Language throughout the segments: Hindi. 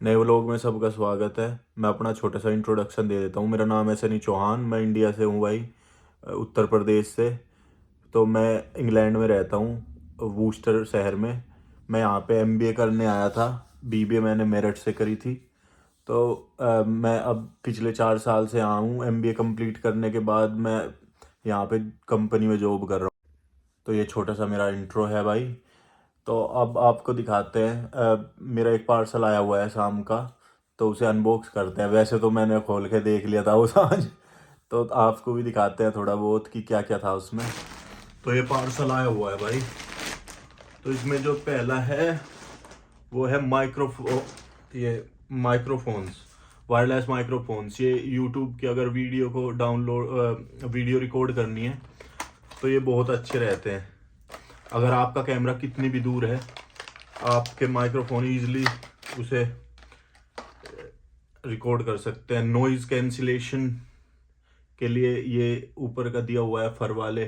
नए व्लॉग में सबका स्वागत है। मैं अपना छोटा सा इंट्रोडक्शन दे देता हूँ। मेरा नाम है सनी चौहान। मैं इंडिया से हूँ भाई, उत्तर प्रदेश से। तो मैं इंग्लैंड में रहता हूँ, वूस्टर शहर में। मैं यहाँ पे एमबीए करने आया था। बीबीए मैंने मेरठ से करी थी। तो मैं अब पिछले 4 साल से यहाँ हूँ। एमबीए कंप्लीट करने के बाद मैं यहाँ पे कंपनी में जॉब कर रहा हूँ। तो ये छोटा सा मेरा इंट्रो है भाई। तो अब आपको दिखाते हैं। मेरा एक पार्सल आया हुआ है शाम का, तो उसे अनबॉक्स करते हैं। वैसे तो मैंने खोल के देख लिया था उस आज। तो आपको भी दिखाते हैं थोड़ा बहुत कि क्या क्या था उसमें। तो ये पार्सल आया हुआ है भाई। तो इसमें जो पहला है वो है ये माइक्रोफोन्स, वायरलेस माइक्रोफोन्स। ये यूट्यूब की अगर वीडियो को वीडियो रिकॉर्ड करनी है तो ये बहुत अच्छे रहते हैं। अगर आपका कैमरा कितनी भी दूर है, आपके माइक्रोफोन ईजिली उसे रिकॉर्ड कर सकते हैं। नॉइज कैंसिलेशन के लिए ये ऊपर का दिया हुआ है फर वाले।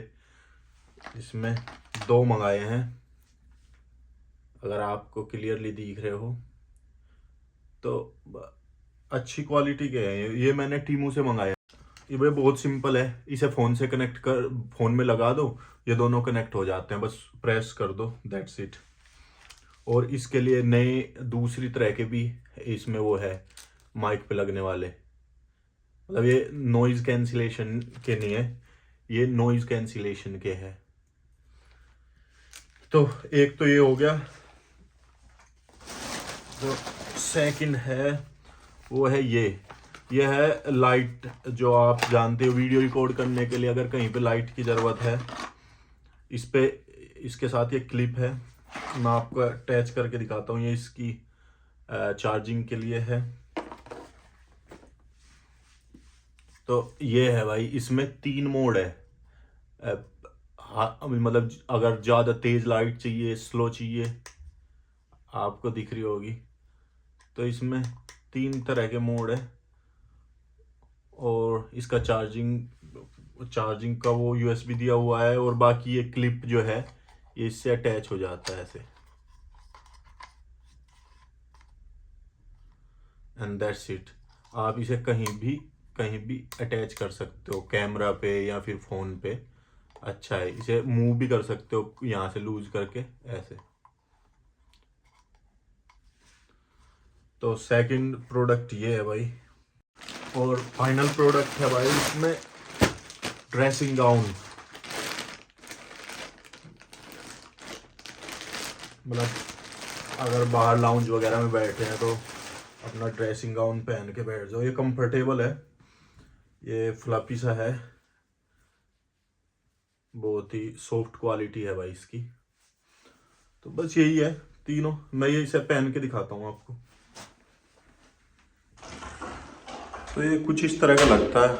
इसमें दो मंगाए हैं, अगर आपको क्लियरली दिख रहे हो तो। अच्छी क्वालिटी के हैं ये मैंने टीमू से मंगाया। ये भाई बहुत सिंपल है। इसे फ़ोन से कनेक्ट कर, फ़ोन में लगा दो, ये दोनों कनेक्ट हो जाते हैं। बस प्रेस कर दो, दैट्स इट। और इसके लिए नए दूसरी तरह के भी इसमें वो है, माइक पे लगने वाले। मतलब ये नॉइज कैंसिलेशन के नहीं है, ये नॉइज कैंसिलेशन के है। तो एक तो ये हो गया। जो सेकंड है वो है ये है लाइट। जो आप जानते हो, वीडियो रिकॉर्ड करने के लिए अगर कहीं पे लाइट की ज़रूरत है, इस पे इसके साथ ये क्लिप है। मैं आपको अटैच करके दिखाता हूँ। ये इसकी चार्जिंग के लिए है। तो ये है भाई, इसमें 3 मोड है। हाँ, मतलब अगर ज़्यादा तेज़ लाइट चाहिए, स्लो चाहिए, आपको दिख रही होगी। तो इसमें 3 तरह के मोड है। और इसका चार्जिंग का वो यूएसबी दिया हुआ है। और बाकी ये क्लिप जो है ये इससे अटैच हो जाता है ऐसे। And that's it. आप इसे कहीं भी अटैच कर सकते हो, कैमरा पे या फिर फ़ोन पे। अच्छा है, इसे मूव भी कर सकते हो यहाँ से लूज करके ऐसे। तो सेकंड प्रोडक्ट ये है भाई। और फाइनल प्रोडक्ट है भाई इसमें ड्रेसिंग गाउन। मतलब अगर बाहर लाउंज वगैरह में बैठे हैं तो अपना ड्रेसिंग गाउन पहन के बैठ जाओ। ये कंफर्टेबल है, ये फ्लफी सा है, बहुत ही सॉफ्ट क्वालिटी है भाई इसकी। तो बस यही है तीनों। मैं ये इसे पहन के दिखाता हूँ आपको। तो ये कुछ इस तरह का लगता है।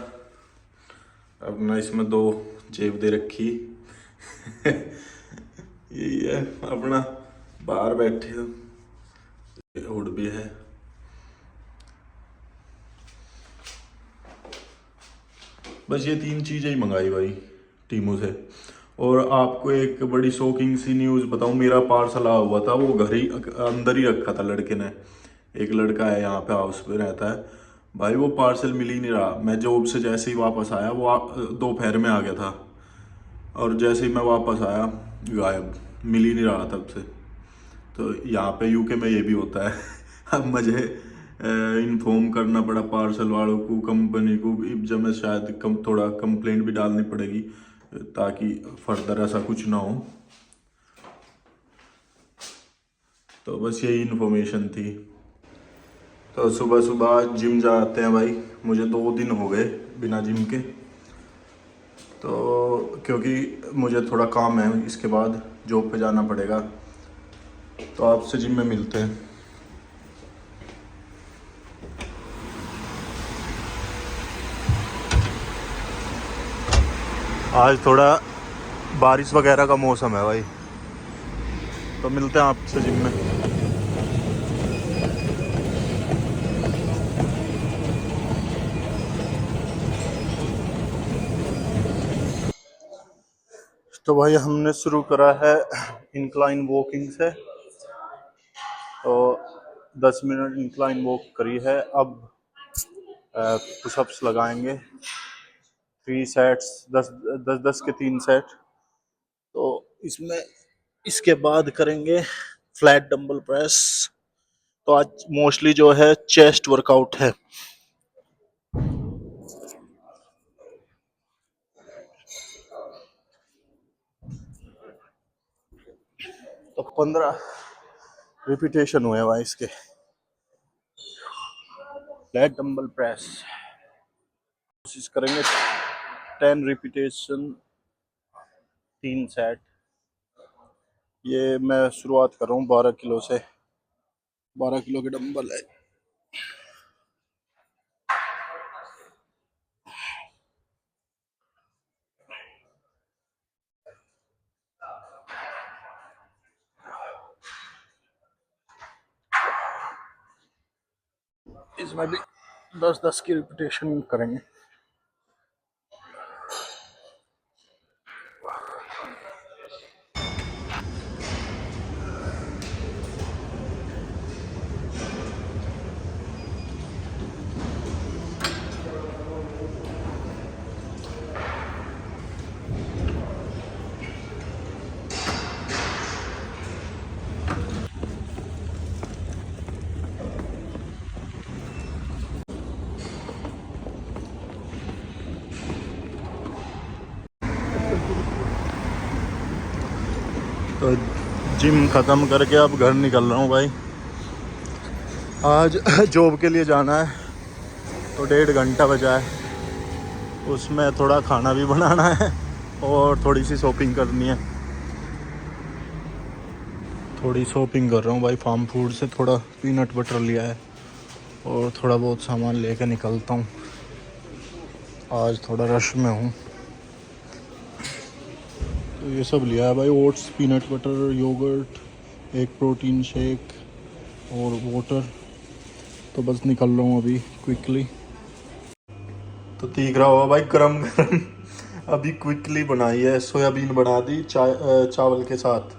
अपना इसमें 2 जेब दे रखी। यही है अपना, बाहर बैठे हो। हुड भी है। बस ये 3 चीज़ें ही मंगाई भाई टीमू से। और आपको एक बड़ी शॉकिंग सी न्यूज़ बताऊं। मेरा पार्सल आया हुआ था, वो घर ही अंदर ही रखा था लड़के ने। एक लड़का है यहाँ पे, हाउस पे रहता है भाई। वो पार्सल मिल ही नहीं रहा। मैं जॉब से जैसे ही वापस आया, वो दोपहर में आ गया था। और जैसे ही मैं वापस आया, गायब, मिल ही नहीं रहा तब से। तो यहाँ पे यूके में ये भी होता है। अब मुझे इन्फॉर्म करना पड़ा पार्सल वालों को, कंपनी को। जब मैं शायद थोड़ा कंप्लेंट भी डालनी पड़ेगी, ताकि फर्दर ऐसा कुछ ना हो। तो बस यही इन्फॉर्मेशन थी। तो सुबह सुबह जिम जाते हैं भाई। मुझे 2 दिन हो गए बिना जिम के। तो क्योंकि मुझे थोड़ा काम है, इसके बाद जॉब पे जाना पड़ेगा। तो आपसे जिम में मिलते हैं। आज थोड़ा बारिश वगैरह का मौसम है भाई। तो मिलते हैं आपसे जिम में। तो भाई हमने शुरू करा है इंक्लाइन वॉकिंग से। तो 10 मिनट इंक्लाइन वॉक करी है। अब पुशअप्स लगाएंगे 3 सेट्स, 10 10 के 3 सेट। तो इसमें इसके बाद करेंगे फ्लैट डंबल प्रेस। तो आज मोस्टली जो है चेस्ट वर्कआउट है। तो 15 रिपीटेशन हुए भाई इसके फ्लैट डंबल प्रेस। कोशिश करेंगे 10 रिपीटेशन 3 सेट। ये मैं शुरुआत कर रहा हूँ 12 किलो से। 12 किलो के डंबल है। इसमें भी 10 10 की रिपीटेशन करेंगे। तो जिम ख़त्म करके अब घर निकल रहा हूँ भाई। आज जॉब के लिए जाना है। तो 1.5 घंटा बचा है। उसमें थोड़ा खाना भी बनाना है और थोड़ी सी शॉपिंग करनी है। थोड़ी शॉपिंग कर रहा हूँ भाई। फार्म फूड से थोड़ा पीनट बटर लिया है और थोड़ा बहुत सामान लेकर निकलता हूँ। आज थोड़ा रश में हूँ। तो ये सब लिया है भाई। ओट्स, पीनट बटर, योगर्ट, एक प्रोटीन शेक और वाटर। तो बस निकल रहा हूँ अभी क्विकली। तो तीख रहा होगा भाई गरम गरम अभी क्विकली बनाई है। सोयाबीन बना दी चावल के साथ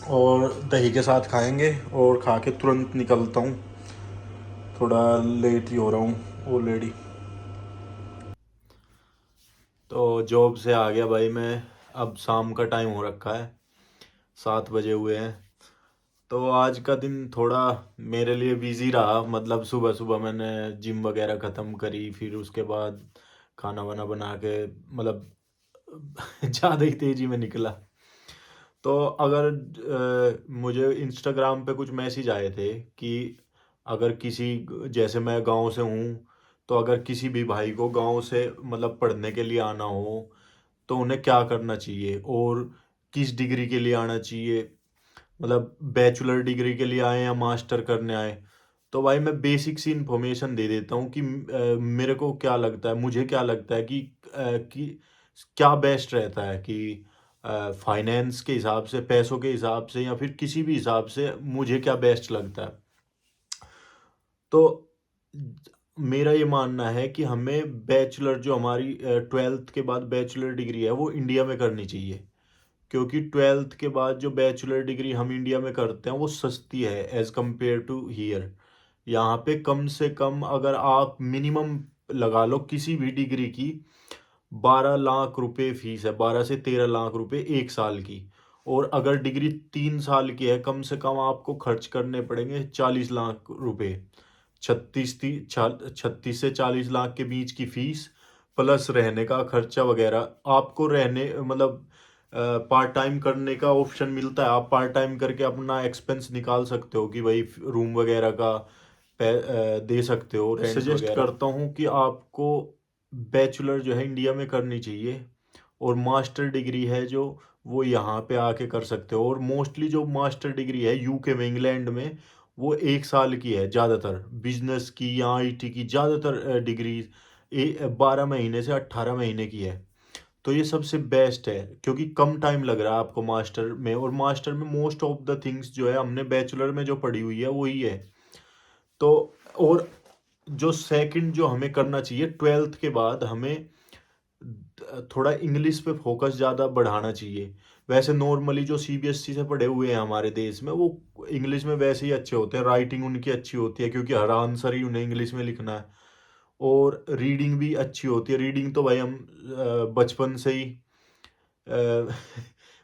और दही के साथ खाएंगे और खा के तुरंत निकलता हूँ। थोड़ा लेट ही हो रहा हूँ ऑलरेडी। तो जॉब से आ गया भाई मैं। अब शाम का टाइम हो रखा है, 7 बजे हुए हैं। तो आज का दिन थोड़ा मेरे लिए बिजी रहा। मतलब सुबह सुबह मैंने जिम वगैरह ख़त्म करी, फिर उसके बाद खाना वाना बना के मतलब ज़्यादा ही तेज़ी में निकला। तो अगर मुझे इंस्टाग्राम पे कुछ मैसेज आए थे कि अगर किसी, जैसे मैं गांव से हूँ, तो अगर किसी भी भाई को गांव से मतलब पढ़ने के लिए आना हो तो उन्हें क्या करना चाहिए और किस डिग्री के लिए आना चाहिए। मतलब बैचलर डिग्री के लिए आए या मास्टर करने आए। तो भाई मैं बेसिक सी इन्फॉर्मेशन दे देता हूँ कि मेरे को क्या लगता है, मुझे क्या लगता है कि क्या बेस्ट रहता है कि फाइनेंस के हिसाब से, पैसों के हिसाब से या फिर किसी भी हिसाब से मुझे क्या बेस्ट लगता है। तो मेरा ये मानना है कि हमें बैचलर, जो हमारी 12th के बाद बैचलर डिग्री है, वो इंडिया में करनी चाहिए। क्योंकि 12th के बाद जो बैचलर डिग्री हम इंडिया में करते हैं वो सस्ती है एज कम्पेयर टू हियर। यहाँ पे कम से कम अगर आप मिनिमम लगा लो किसी भी डिग्री की, 12 लाख रुपए फीस है। 12 से 13 लाख रुपए 1 साल की। और अगर डिग्री 3 साल की है, कम से कम आपको खर्च करने पड़ेंगे 40 लाख रुपए। 36 से 40 लाख के बीच की फीस, प्लस रहने का खर्चा वगैरह। आपको रहने मतलब पार्ट टाइम करने का ऑप्शन मिलता है। आप पार्ट टाइम करके अपना एक्सपेंस निकाल सकते हो कि भाई रूम वगैरह का दे सकते हो, रेंट सजेस्ट वगैरह करता हूँ कि आपको बैचलर जो है इंडिया में करनी चाहिए और मास्टर डिग्री है जो, वो यहाँ पे आके कर सकते हो। और मोस्टली जो मास्टर डिग्री है यूके में, इंग्लैंड में, वो 1 साल की है ज़्यादातर। बिजनेस की या आईटी की ज़्यादातर डिग्री 12 महीने से 18 महीने की है। तो ये सबसे बेस्ट है क्योंकि कम टाइम लग रहा है आपको मास्टर में। और मास्टर में मोस्ट ऑफ द थिंग्स जो है हमने बैचलर में जो पढ़ी हुई है वही है। तो और जो सेकंड जो हमें करना चाहिए, 12th के बाद हमें थोड़ा इंग्लिश पे फोकस ज़्यादा बढ़ाना चाहिए। वैसे नॉर्मली जो सीबीएसई से पढ़े हुए हैं हमारे देश में, वो इंग्लिश में वैसे ही अच्छे होते हैं, राइटिंग उनकी अच्छी होती है क्योंकि हर आंसर ही उन्हें इंग्लिश में लिखना है। और रीडिंग भी अच्छी होती है। रीडिंग तो भाई हम बचपन से ही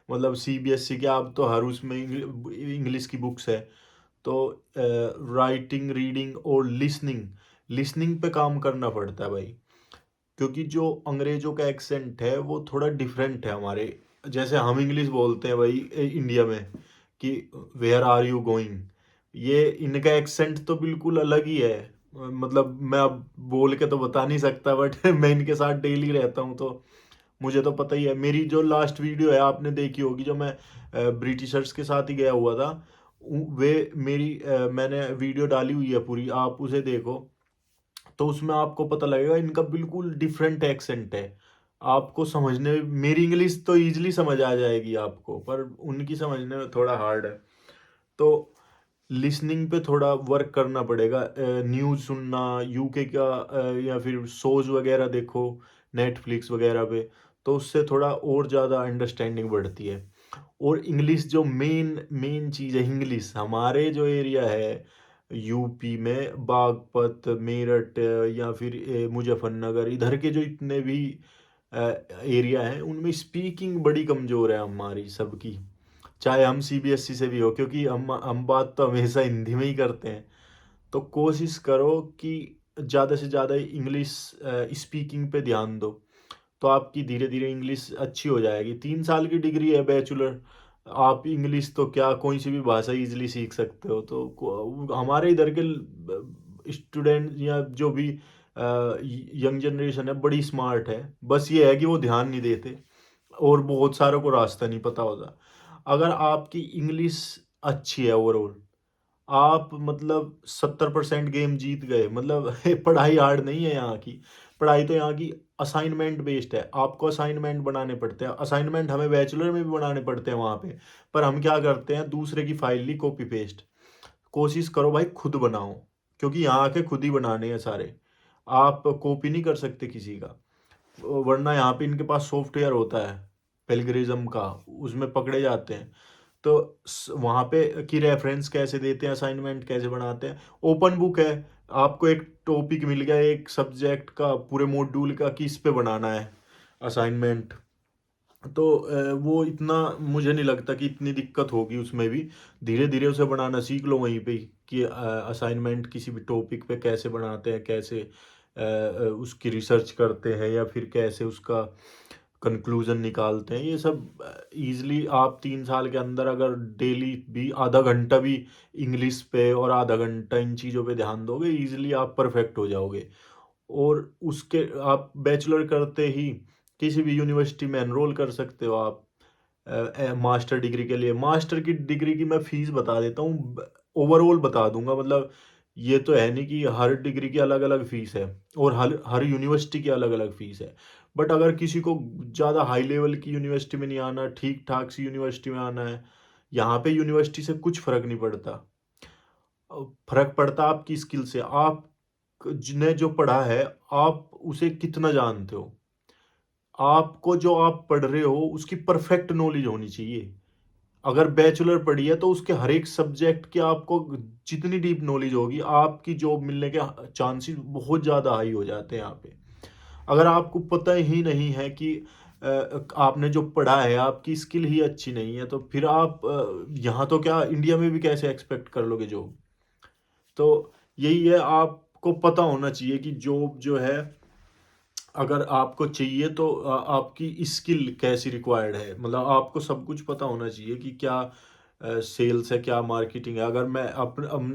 मतलब सीबीएसई के, आप तो हर उसमें इंग्लिश की बुक्स है। तो राइटिंग, रीडिंग और लिसनिंग, लिसनिंग पे काम करना पड़ता है भाई, क्योंकि जो अंग्रेजों का एक्सेंट है वो थोड़ा डिफरेंट है हमारे। जैसे हम इंग्लिश बोलते हैं भाई इंडिया में कि वेयर आर यू गोइंग, ये इनका एक्सेंट तो बिल्कुल अलग ही है। मतलब मैं अब बोल के तो बता नहीं सकता, बट मैं इनके साथ डेली रहता हूँ तो मुझे तो पता ही है। मेरी जो लास्ट वीडियो है आपने देखी होगी, जो मैं ब्रिटिशर्स के साथ ही गया हुआ था, वे मेरी मैंने वीडियो डाली हुई है पूरी, आप उसे देखो तो उसमें आपको पता लगेगा इनका बिल्कुल डिफरेंट एक्सेंट है। आपको समझने में, मेरी इंग्लिश तो इजीली समझ आ जाएगी आपको, पर उनकी समझने में थोड़ा हार्ड है। तो लिसनिंग पे थोड़ा वर्क करना पड़ेगा। न्यूज़ सुनना, यूके का या फिर शोज वगैरह देखो नेटफ्लिक्स वगैरह पे, तो उससे थोड़ा और ज़्यादा अंडरस्टैंडिंग बढ़ती है। और इंग्लिश जो मेन मेन चीज़ है, इंग्लिश हमारे जो एरिया है यूपी में, बागपत, मेरठ या फिर मुजफ्फरनगर, इधर के जो इतने भी एरिया हैं उनमें स्पीकिंग बड़ी कमज़ोर है हमारी सबकी। चाहे हम सीबीएसई से भी हो, क्योंकि हम बात तो हमेशा हिंदी में ही करते हैं। तो कोशिश करो कि ज़्यादा से ज़्यादा इंग्लिश स्पीकिंग पे ध्यान दो, तो आपकी धीरे धीरे इंग्लिश अच्छी हो जाएगी। 3 साल की डिग्री है बैचलर, आप इंग्लिश तो क्या कोई सी भी भाषा इजीली सीख सकते हो। तो हमारे इधर के स्टूडेंट या जो भी यंग जनरेशन है बड़ी स्मार्ट है, बस ये है कि वो ध्यान नहीं देते और बहुत सारों को रास्ता नहीं पता होता। अगर आपकी इंग्लिश अच्छी है ओवरऑल, आप मतलब 70% गेम जीत गए। मतलब पढ़ाई हार्ड नहीं है यहाँ की, पढ़ाई तो यहाँ की असाइनमेंट बेस्ड है। आपको असाइनमेंट बनाने पड़ते हैं, असाइनमेंट हमें बैचलर में भी बनाने पड़ते हैं वहाँ पे, पर हम क्या करते हैं, दूसरे की फाइल ली, कॉपी पेस्ट। कोशिश करो भाई खुद बनाओ, क्योंकि यहाँ के खुद ही बनाने हैं सारे, आप कॉपी नहीं कर सकते किसी का। वरना यहाँ पे इनके पास सॉफ्टवेयर होता है पेलग्रिज्म का, उसमें पकड़े जाते हैं। तो वहाँ पे कि रेफरेंस कैसे देते हैं, असाइनमेंट कैसे बनाते हैं, ओपन बुक है। आपको एक टॉपिक मिल गया एक सब्जेक्ट का, पूरे मॉड्यूल का, कि इस पे बनाना है असाइनमेंट। तो वो इतना मुझे नहीं लगता कि इतनी दिक्कत होगी उसमें भी। धीरे धीरे उसे बनाना सीख लो वहीं पे ही, कि असाइनमेंट किसी भी टॉपिक पे कैसे बनाते हैं, कैसे उसकी रिसर्च करते हैं, या फिर कैसे उसका कंक्लूजन निकालते हैं। ये सब इजीली आप 3 साल के अंदर अगर डेली भी आधा घंटा भी इंग्लिश पे और आधा घंटा इन चीज़ों पे ध्यान दोगे, इजीली आप परफेक्ट हो जाओगे। और उसके आप बैचलर करते ही किसी भी यूनिवर्सिटी में एनरोल कर सकते हो आप मास्टर डिग्री के लिए। मास्टर की डिग्री की मैं फीस बता देता हूँ, ओवरऑल बता दूंगा। मतलब ये तो है नहीं कि हर डिग्री की अलग अलग फीस है और हर हर यूनिवर्सिटी की अलग अलग फीस है। बट अगर किसी को ज़्यादा हाई लेवल की यूनिवर्सिटी में नहीं आना, ठीक ठाक सी यूनिवर्सिटी में आना है, यहाँ पे यूनिवर्सिटी से कुछ फर्क नहीं पड़ता। फर्क पड़ता आपकी स्किल से, आप ने जो पढ़ा है आप उसे कितना जानते हो। आपको जो आप पढ़ रहे हो उसकी परफेक्ट नॉलेज होनी चाहिए। अगर बैचलर पढ़ी है तो उसके हर एक सब्जेक्ट की आपको जितनी डीप नॉलेज होगी, आपकी जॉब मिलने के चांसेस बहुत ज़्यादा हाई हो जाते हैं यहाँ पे। अगर आपको पता ही नहीं है कि आपने जो पढ़ा है, आपकी स्किल ही अच्छी नहीं है, तो फिर आप यहाँ तो क्या इंडिया में भी कैसे एक्सपेक्ट कर लोगे जॉब। तो यही है, आपको पता होना चाहिए कि जॉब जो है अगर आपको चाहिए तो आपकी स्किल कैसी रिक्वायर्ड है। मतलब आपको सब कुछ पता होना चाहिए कि क्या सेल्स है, क्या मार्केटिंग है। अगर मैं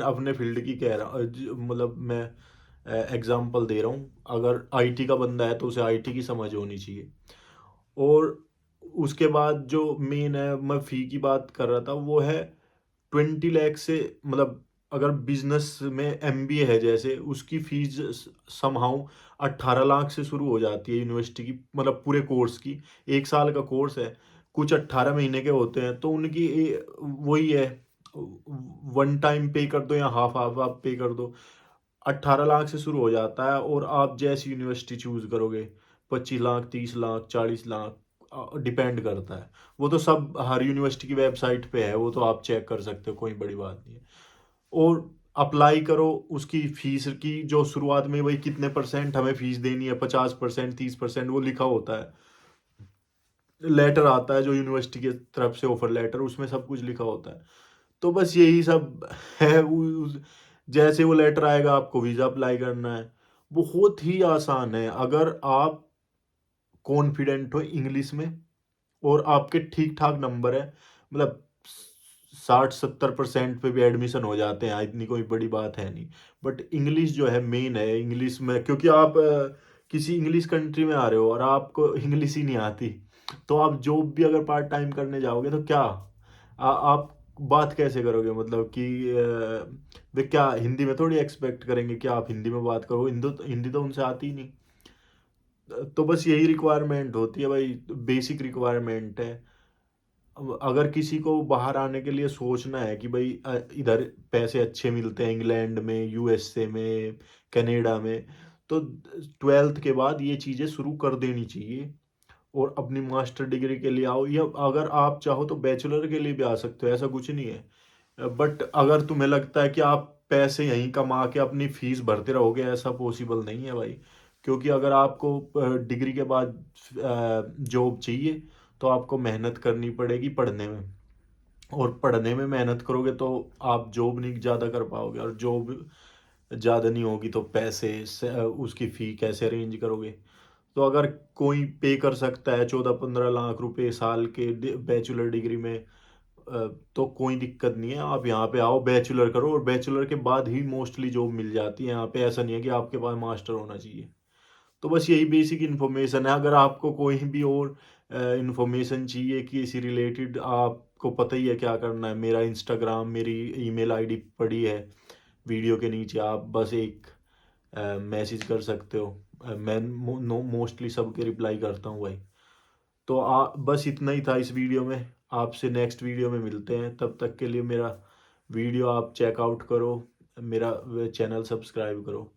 अपने फील्ड की कह रहा मतलब मैं एग्जांपल दे रहा हूँ, अगर आईटी का बंदा है तो उसे आईटी की समझ होनी चाहिए। और उसके बाद जो मेन है, मैं फ़ी की बात कर रहा था, वो है 20 लाख से, मतलब अगर बिजनेस में एमबीए है जैसे, उसकी फीस समहाउ 18 लाख से शुरू हो जाती है यूनिवर्सिटी की, मतलब पूरे कोर्स की। 1 साल का कोर्स है, कुछ 18 महीने के होते हैं, तो उनकी वही है, वन टाइम पे कर दो या हाफ हाफ आप पे कर दो। 18 लाख से शुरू हो जाता है, और आप जैसी यूनिवर्सिटी चूज करोगे, 25 लाख, 30 लाख, 40 लाख, डिपेंड करता है। वो तो सब हर यूनिवर्सिटी की वेबसाइट पे है, वो तो आप चेक कर सकते हो, कोई बड़ी बात नहीं है। और अप्लाई करो, उसकी फीस की जो शुरुआत में वही कितने परसेंट हमें फीस देनी है, 50%, 30%, वो लिखा होता है। लेटर आता है जो यूनिवर्सिटी की तरफ से, ऑफर लेटर, उसमें सब कुछ लिखा होता है। तो बस यही सब है। जैसे वो लेटर आएगा, आपको वीज़ा अप्लाई करना है। बहुत ही आसान है अगर आप कॉन्फिडेंट हो इंग्लिश में और आपके ठीक ठाक नंबर है, मतलब 60-70% पे भी एडमिशन हो जाते हैं, इतनी कोई बड़ी बात है नहीं। बट इंग्लिश जो है मेन है, इंग्लिश में क्योंकि आप किसी इंग्लिश कंट्री में आ रहे हो और आपको इंग्लिश ही नहीं आती, तो आप जॉब भी अगर पार्ट टाइम करने जाओगे तो क्या आप बात कैसे करोगे, मतलब कि वे क्या हिंदी में थोड़ी एक्सपेक्ट करेंगे कि आप हिंदी में बात करो, हिंदी हिंदी तो उनसे आती ही नहीं। तो बस यही रिक्वायरमेंट होती है भाई, बेसिक रिक्वायरमेंट है। अब अगर किसी को बाहर आने के लिए सोचना है कि भाई इधर पैसे अच्छे मिलते हैं, इंग्लैंड में, यूएसए में, कनाडा में, तो 12th के बाद ये चीज़ें शुरू कर देनी चाहिए और अपनी मास्टर डिग्री के लिए आओ, या अगर आप चाहो तो बैचलर के लिए भी आ सकते हो, ऐसा कुछ नहीं है। बट अगर तुम्हें लगता है कि आप पैसे यहीं कमा के अपनी फीस भरते रहोगे, ऐसा पॉसिबल नहीं है भाई। क्योंकि अगर आपको डिग्री के बाद जॉब चाहिए तो आपको मेहनत करनी पड़ेगी पढ़ने में, और पढ़ने में मेहनत करोगे तो आप जॉब नहीं ज़्यादा कर पाओगे, और जॉब ज़्यादा नहीं होगी तो पैसे उसकी फ़ी कैसे अरेंज करोगे। तो अगर कोई पे कर सकता है 14-15 लाख रुपए साल के बैचलर डिग्री में, तो कोई दिक्कत नहीं है, आप यहाँ पे आओ, बैचलर करो, और बैचलर के बाद ही मोस्टली जॉब मिल जाती है यहाँ पे। ऐसा नहीं है कि आपके पास मास्टर होना चाहिए। तो बस यही बेसिक इन्फॉर्मेशन है। अगर आपको कोई भी और इन्फॉर्मेशन चाहिए कि इसी रिलेटेड, आपको पता ही है क्या करना है। मेरा इंस्टाग्राम, मेरी ईमेल आईडी पड़ी है वीडियो के नीचे, आप बस एक मैसेज कर सकते हो। मैं मोस्टली सबके रिप्लाई करता हूँ भाई। तो बस इतना ही था इस वीडियो में। आपसे नेक्स्ट वीडियो में मिलते हैं, तब तक के लिए मेरा वीडियो आप चेकआउट करो, मेरा चैनल सब्सक्राइब करो।